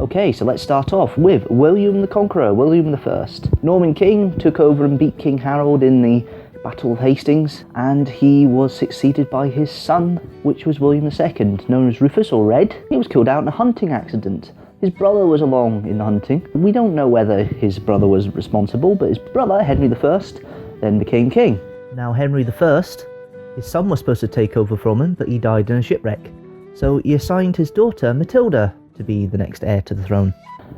Okay, so let's start off with William the Conqueror, William I. Norman king, took over and beat King Harold in the Battle of Hastings, and he was succeeded by his son, which was William II, known as Rufus or Red. He was killed out in a hunting accident. His brother was along in the hunting. We don't know whether his brother was responsible, but his brother, Henry I, then became king. Now Henry I, his son was supposed to take over from him, but he died in a shipwreck. So he assigned his daughter, Matilda, to be the next heir to the throne.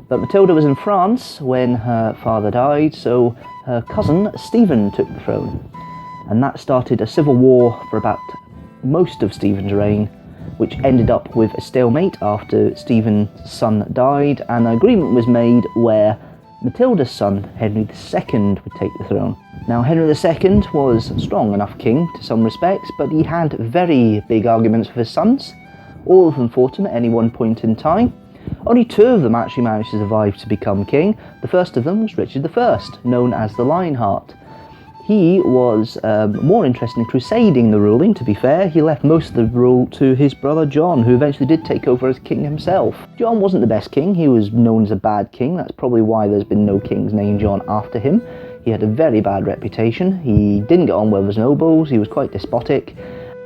But Matilda was in France when her father died, so her cousin, Stephen, took the throne. And that started a civil war for about most of Stephen's reign, which ended up with a stalemate after Stephen's son died, and an agreement was made where Matilda's son, Henry II, would take the throne. Now, Henry II was a strong enough king to some respects, but he had very big arguments with his sons. All of them fought him at any one point in time. Only two of them actually managed to survive to become king. The first of them was Richard I, known as the Lionheart. He was more interested in crusading the ruling, to be fair. He left most of the rule to his brother John, who eventually did take over as king himself. John wasn't the best king. He was known as a bad king. That's probably why there's been no kings named John after him. He had a very bad reputation. He didn't get on well with his nobles. He was quite despotic.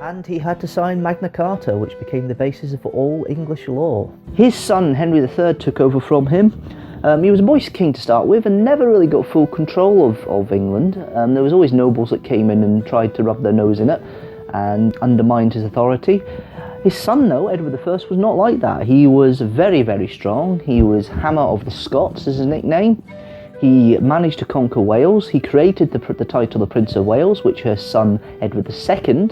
And he had to sign Magna Carta, which became the basis of all English law. His son, Henry III, took over from him. He was a boy king to start with and never really got full control of England. There was always nobles that came in and tried to rub their nose in it and undermined his authority. His son, though, Edward I, was not like that. He was very, very strong. He was Hammer of the Scots, is his nickname. He managed to conquer Wales. He created the title of Prince of Wales, which her son, Edward II,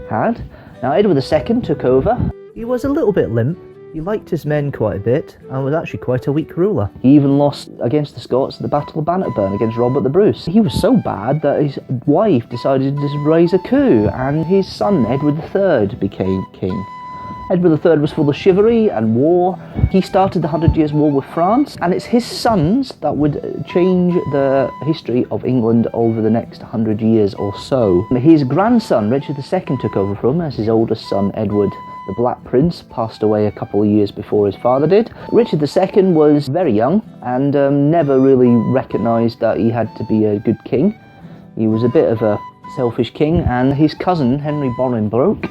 had. Now, Edward II took over. He was a little bit limp. He liked his men quite a bit and was actually quite a weak ruler. He even lost against the Scots at the Battle of Bannockburn against Robert the Bruce. He was so bad that his wife decided to raise a coup and his son Edward III became king. Edward III was full of chivalry and war. He started the 100 Years' War with France, and it's his sons that would change the history of England over the next 100 years or so. His grandson, Richard II, took over from him as his oldest son, Edward the Black Prince, passed away a couple of years before his father did. Richard II was very young and never really recognised that he had to be a good king. He was a bit of a selfish king, and his cousin, Henry Bolingbroke,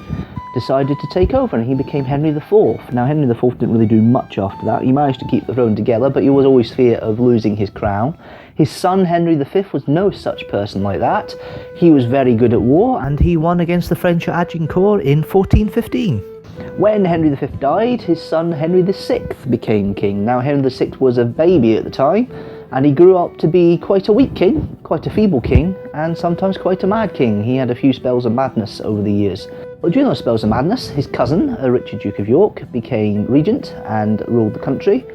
decided to take over and he became Henry IV. Now, Henry IV didn't really do much after that. He managed to keep the throne together, but he was always fear of losing his crown. His son, Henry V, was no such person like that. He was very good at war, and he won against the French at Agincourt in 1415. When Henry V died, his son Henry VI became king. Now, Henry VI was a baby at the time, and he grew up to be quite a weak king, quite a feeble king, and sometimes quite a mad king. He had a few spells of madness over the years. Well, during those spells of madness, his cousin, Richard, Duke of York, became regent and ruled the country.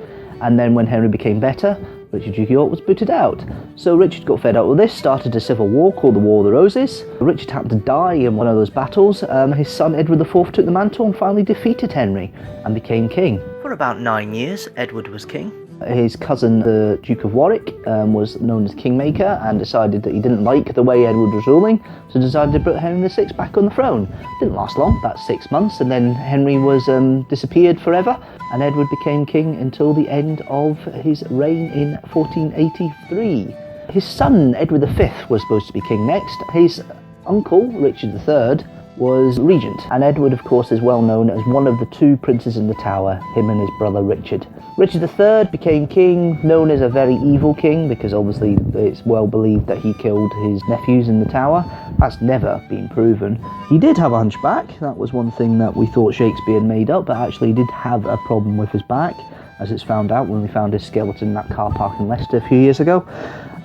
And then when Henry became better, Richard, Duke of York was booted out. So Richard got fed up with this, started a civil war called the War of the Roses. Richard happened to die in one of those battles. His son Edward IV took the mantle and finally defeated Henry and became king. For about 9 years, Edward was king. His cousin, the Duke of Warwick, was known as Kingmaker and decided that he didn't like the way Edward was ruling, so decided to put Henry VI back on the throne. Didn't last long, about 6 months, and then Henry was disappeared forever, and Edward became king until the end of his reign in 1483. His son, Edward V, was supposed to be king next. His uncle, Richard III, was regent, and Edward, of course, is well known as one of the two princes in the Tower, him and his brother Richard. Richard III became king, known as a very evil king, because obviously it's well believed that he killed his nephews in the Tower. That's never been proven. He did have a hunchback. That was one thing that we thought Shakespeare had made up, but actually he did have a problem with his back, as it's found out when we found his skeleton in that car park in Leicester a few years ago.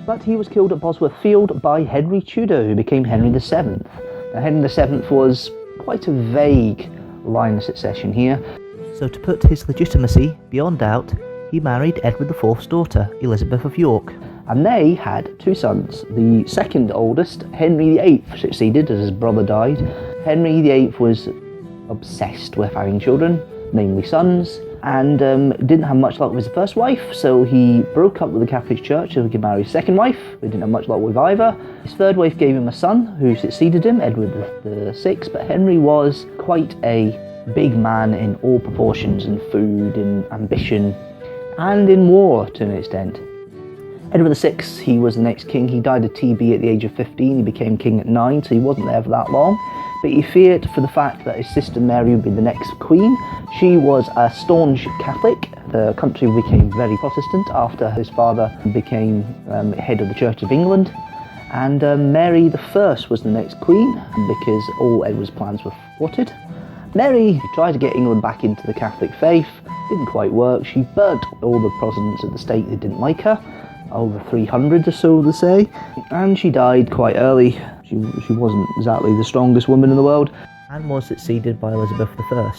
But he was killed at Bosworth Field by Henry Tudor, who became Henry VII. Now, Henry VII was quite a vague line of succession here. So to put his legitimacy beyond doubt, he married Edward IV's daughter, Elizabeth of York. And they had 2 sons. The second oldest, Henry VIII, succeeded as his brother died. Henry VIII was obsessed with having children, namely sons, and didn't have much luck with his first wife, so he broke up with the Catholic Church so he could marry his second wife, who didn't have much luck with either. His third wife gave him a son who succeeded him, Edward VI, but Henry was quite a big man in all proportions, in food and ambition, and in war to an extent. Edward VI, he was the next king. He died of TB at the age of 15. He became king at 9, so he wasn't there for that long. But he feared for the fact that his sister Mary would be the next queen. She was a staunch Catholic. The country became very Protestant after his father became head of the Church of England. And Mary I was the next queen because all Edward's plans were thwarted. Mary tried to get England back into the Catholic faith. Didn't quite work. She burnt all the Protestants at the stake that didn't like her. Over 300 or so, they say, and she died quite early. She wasn't exactly the strongest woman in the world, and was succeeded by Elizabeth I.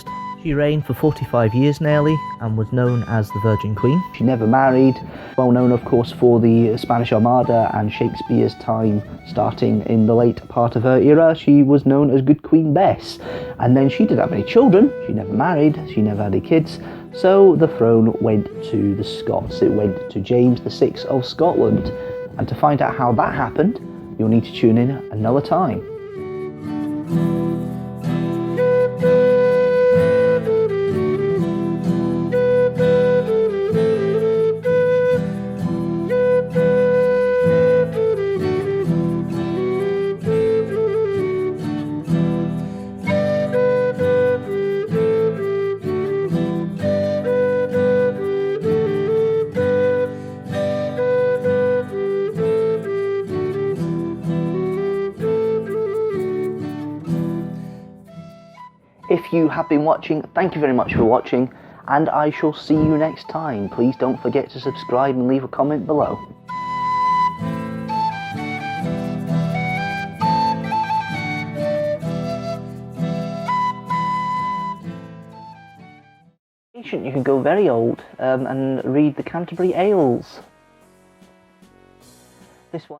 She reigned for 45 years nearly, and was known as the Virgin Queen. She never married, well known of course for the Spanish Armada and Shakespeare's time starting in the late part of her era. She was known as Good Queen Bess, and then she didn't have any children, she never married, she never had any kids. So the throne went to the Scots. It went to James VI of Scotland. And to find out how that happened, you'll need to tune in another time. If you have been watching, thank you very much for watching, and I shall see you next time. Please don't forget to subscribe and leave a comment below. You can go very old and read the Canterbury Ales. This one.